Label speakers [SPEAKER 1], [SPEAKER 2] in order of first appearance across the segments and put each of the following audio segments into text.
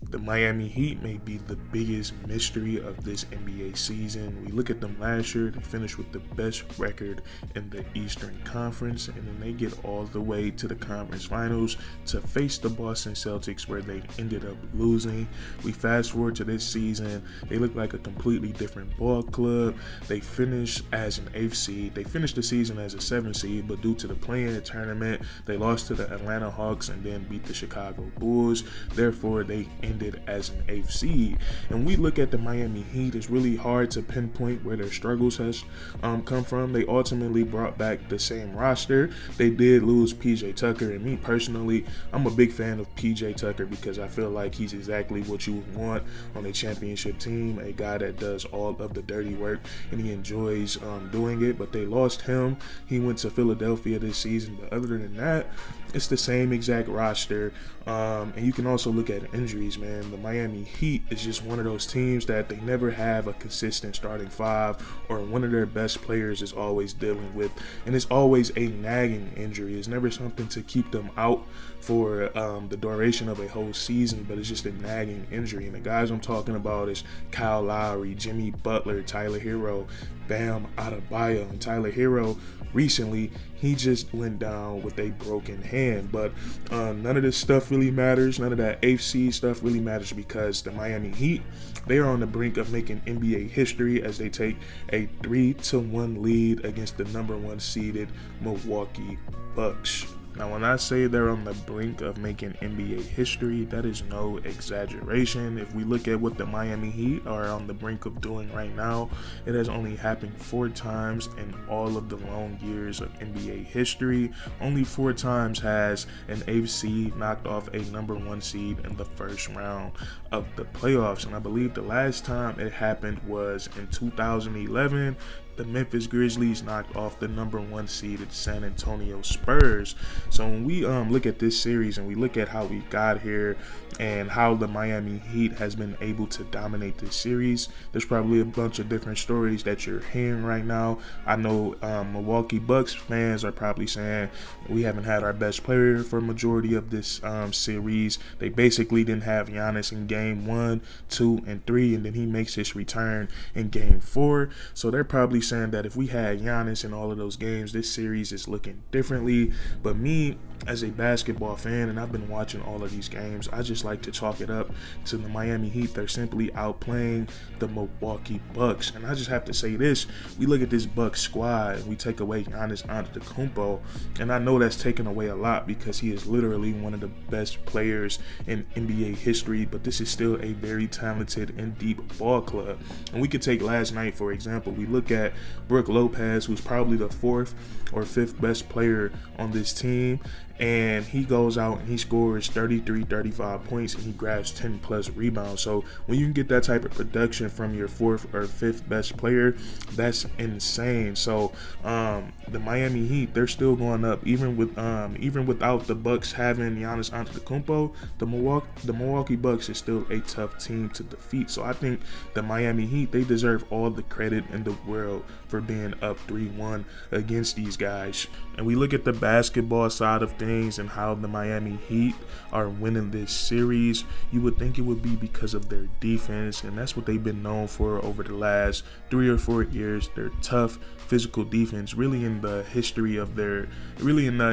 [SPEAKER 1] The Miami Heat may be the biggest mystery of this NBA season. We look at them last year, they finished with the best record in the Eastern Conference, and then they get all the way to the conference finals to face the Boston Celtics, where they ended up losing. We fast forward to this season, they look like a completely different ball club. They finished as an 8th seed. They finished the season as a 7th seed, but due to the play-in tournament, they lost to the Atlanta Hawks and then beat the Chicago Bulls. Therefore, they ended as an 8th seed. And we look at the Miami Heat, it's really hard to pinpoint where their struggles has come from. They ultimately brought back the same roster. They did lose PJ Tucker, and me personally, I'm a big fan of PJ Tucker because I feel like he's exactly what you would want on a championship team, a guy that does all of the dirty work and he enjoys doing it. But they lost him. He went to Philadelphia this season, but other than that, it's the same exact roster. And you can also look at injuries, man. The Miami Heat is just one of those teams that they never have a consistent starting five, or one of their best players is always dealing with, and it's always a nagging injury. It's never something to keep them out for the duration of a whole season, but it's just a nagging injury. And the guys I'm talking about is Kyle Lowry, Jimmy Butler, Tyler Hero, Bam Adebayo. And Tyler Hero, recently, he just went down with a broken hand. But none of this stuff really matters. None of that 8th seed stuff really matters, because the Miami Heat, they are on the brink of making NBA history as they take a 3-1 lead against the number 1 seeded Milwaukee Bucks. Now, when I say they're on the brink of making NBA history, that is no exaggeration. If we look at what the Miami Heat are on the brink of doing right now, it has only happened 4 times in all of the long years of NBA history. Only 4 times has an 8th seed knocked off a number 1 seed in the first round of the playoffs. And I believe the last time it happened was in 2011. The Memphis Grizzlies knocked off the number 1 seeded San Antonio Spurs. So when we look at this series and we look at how we got here and how the Miami Heat has been able to dominate this series, there's probably a bunch of different stories that you're hearing right now. I know Milwaukee Bucks fans are probably saying we haven't had our best player for a majority of this series. They basically didn't have Giannis in game 1, 2, and 3, and then he makes his return in game 4. So they're probably saying that if we had Giannis in all of those games, this series is looking differently. But me, as a basketball fan, and I've been watching all of these games, I just like to chalk it up to the Miami Heat. They're simply outplaying the Milwaukee Bucks. And I just have to say this, we look at this Bucks squad and we take away Giannis Antetokounmpo, and I know that's taken away a lot because he is literally one of the best players in NBA history, but this is still a very talented and deep ball club. And we could take last night, for example. We look at Brook Lopez, who's probably the 4th or 5th best player on this team, and he goes out and he scores 33, 35 points, and he grabs 10 plus rebounds. So when you can get that type of production from your 4th or 5th best player, that's insane. So the Miami Heat, they're still going up even without the Bucks having Giannis Antetokounmpo. The Milwaukee Bucks is still a tough team to defeat. So I think the Miami Heat, they deserve all the credit in the world for being up 3-1 against these guys. And we look at the basketball side of things and how the Miami Heat are winning this series. You would think it would be because of their defense, and that's what they've been known for over the last 3 or 4 years. Their tough, physical defense, really in the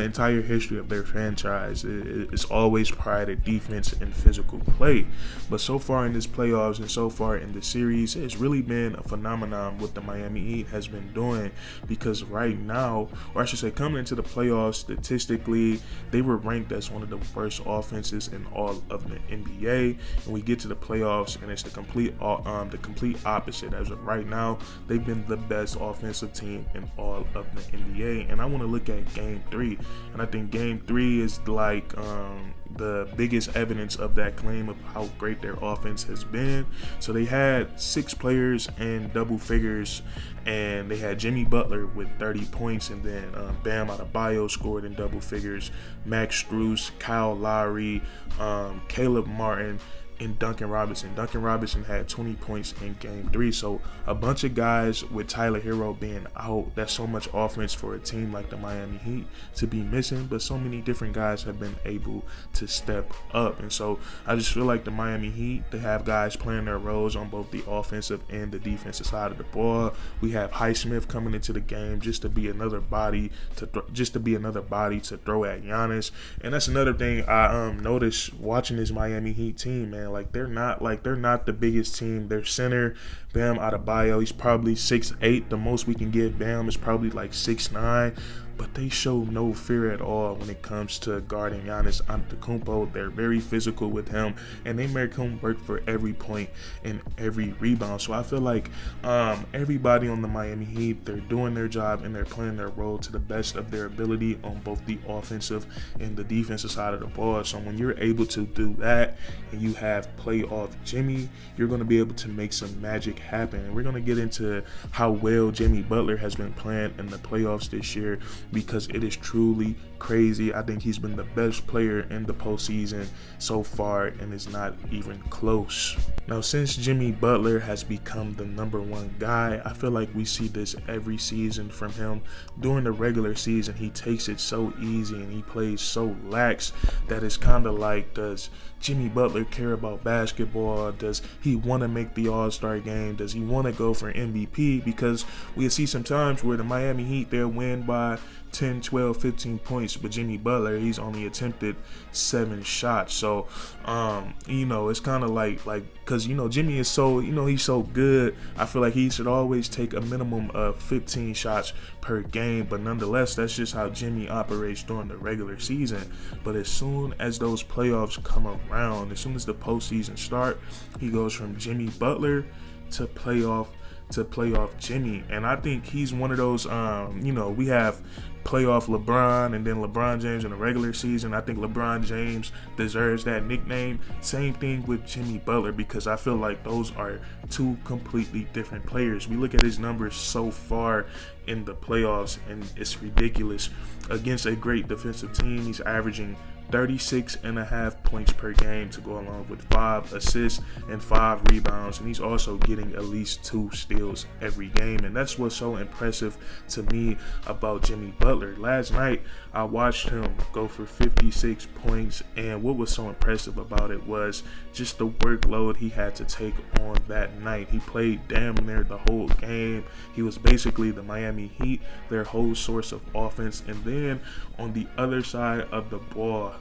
[SPEAKER 1] entire history of their franchise. It's always prided defense and physical play. But so far in this playoffs and so far in the series, it's really been a phenomenon what the Miami Heat has been doing, because right now, or I should say coming into the playoffs, statistically, they were ranked as one of the worst offenses in all of the NBA. And we get to the playoffs and it's the complete opposite. As of right now, they've been the best offensive team in all of the NBA. And I want to look at game 3, and I think game 3 is like the biggest evidence of that claim of how great their offense has been. So they had 6 players in double figures, and they had Jimmy Butler with 30 points, and then Bam Adebayo scored in double figures, Max Strus, Kyle Lowry, Caleb Martin, and Duncan Robinson. Duncan Robinson had 20 points in game 3. So a bunch of guys with Tyler Hero being out, that's so much offense for a team like the Miami Heat to be missing, but so many different guys have been able to step up. And so I just feel like the Miami Heat, they have guys playing their roles on both the offensive and the defensive side of the ball. We have Highsmith coming into the game just to be another body to throw at Giannis. And that's another thing I noticed watching this Miami Heat team, man. They're not the biggest team. Their center, Bam Adebayo, he's probably 6'8". The most we can give Bam is probably like 6'9". But they show no fear at all when it comes to guarding Giannis Antetokounmpo. They're very physical with him, and they make him work for every point and every rebound. So I feel like everybody on the Miami Heat, they're doing their job and they're playing their role to the best of their ability on both the offensive and the defensive side of the ball. So when you're able to do that and you have playoff Jimmy, you're going to be able to make some magic happen. And we're going to get into how well Jimmy Butler has been playing in the playoffs this year, because it is truly crazy. I think he's been the best player in the postseason so far, and it's not even close. Now, since Jimmy Butler has become the number one guy, I feel like we see this every season from him. During the regular season, he takes it so easy and he plays so lax that it's kind of like, does Jimmy Butler care about basketball? Does he want to make the All-Star game? Does he want to go for MVP? Because we see some times where the Miami Heat, they'll win by 10, 12, 15 points, but Jimmy Butler, he's only attempted 7 shots. So, it's kind of like, because, Jimmy is so, he's so good. I feel like he should always take a minimum of 15 shots per game, but nonetheless, that's just how Jimmy operates during the regular season. But as soon as those playoffs come around, as soon as the postseason start, he goes from Jimmy Butler to playoff Jimmy. And I think he's one of those, we have playoff LeBron and then LeBron James in the regular season. I think LeBron James deserves that nickname. Same thing with Jimmy Butler, because I feel like those are two completely different players. We look at his numbers so far in the playoffs, and it's ridiculous. Against a great defensive team, he's averaging 36.5 points per game to go along with 5 assists and 5 rebounds, and he's also getting at least 2 steals every game. And that's what's so impressive to me about Jimmy Butler. Last night I watched him go for 56 points, and what was so impressive about it was just the workload he had to take on that night. He played damn near the whole game. He was basically the Miami Heat, their whole source of offense. And then on the other side of the ball,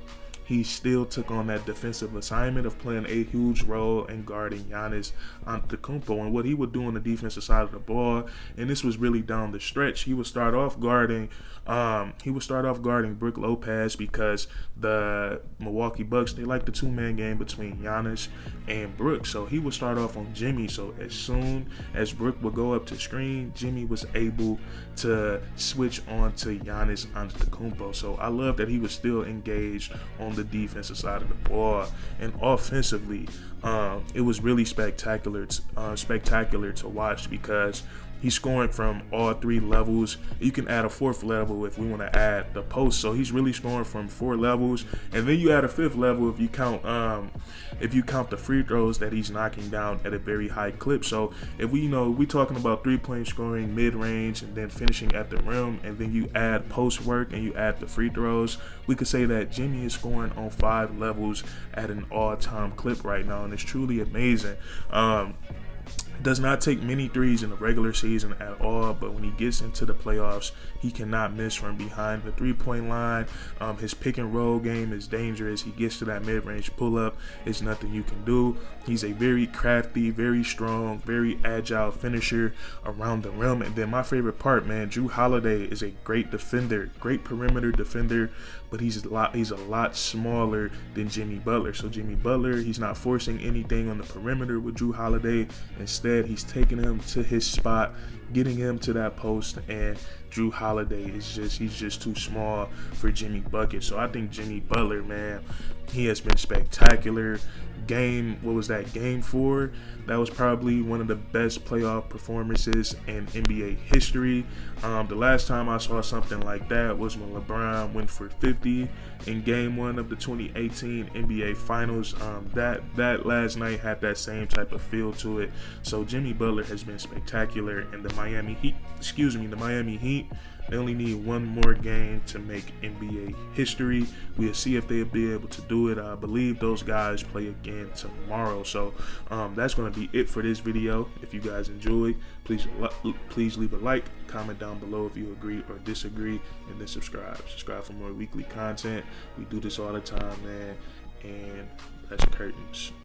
[SPEAKER 1] he still took on that defensive assignment of playing a huge role in guarding Giannis Antetokounmpo. And what he would do on the defensive side of the ball, and this was really down the stretch, he would start off guarding Brook Lopez, because the Milwaukee Bucks, they like the two-man game between Giannis and Brook. So he would start off on Jimmy. So as soon as Brook would go up to screen, Jimmy was able to switch on to Giannis Antetokounmpo. So I love that he was still engaged on the defensive side of the ball. And offensively, it was really spectacular to watch, because he's scoring from all 3 levels. You can add a 4th level if we want to add the post. So he's really scoring from 4 levels, and then you add a 5th level if you count the free throws that he's knocking down at a very high clip. So if we talking about 3-point scoring, mid-range, and then finishing at the rim, and then you add post work and you add the free throws, we could say that Jimmy is scoring on 5 levels at an all-time clip right now, and it's truly amazing. Does not take many threes in the regular season at all, but when he gets into the playoffs, he cannot miss from behind the 3-point line. His pick and roll game is dangerous. He gets to that mid-range pull-up. It's nothing you can do. He's a very crafty, very strong, very agile finisher around the rim. And then my favorite part, man, Jrue Holiday is a great defender, great perimeter defender, but he's a lot smaller than Jimmy Butler. So Jimmy Butler, he's not forcing anything on the perimeter with Jrue Holiday. Instead, he's taking him to his spot, getting him to that post, and Jrue Holiday he's just too small for Jimmy Bucket. So I think Jimmy Butler, man, he has been spectacular Game 4? That was probably one of the best playoff performances in NBA history. The last time I saw something like that was when LeBron went for 50 in Game 1 of the 2018 NBA Finals. That last night had that same type of feel to it. So Jimmy Butler has been spectacular, and the Miami Heat, they only need one more game to make NBA history. We'll see if they'll be able to do it. I believe those guys play again tomorrow. So that's going to be it for this video. If you guys enjoyed, please leave a like, comment down below if you agree or disagree, and then subscribe for more weekly content. We do this all the time, man, and that's curtains.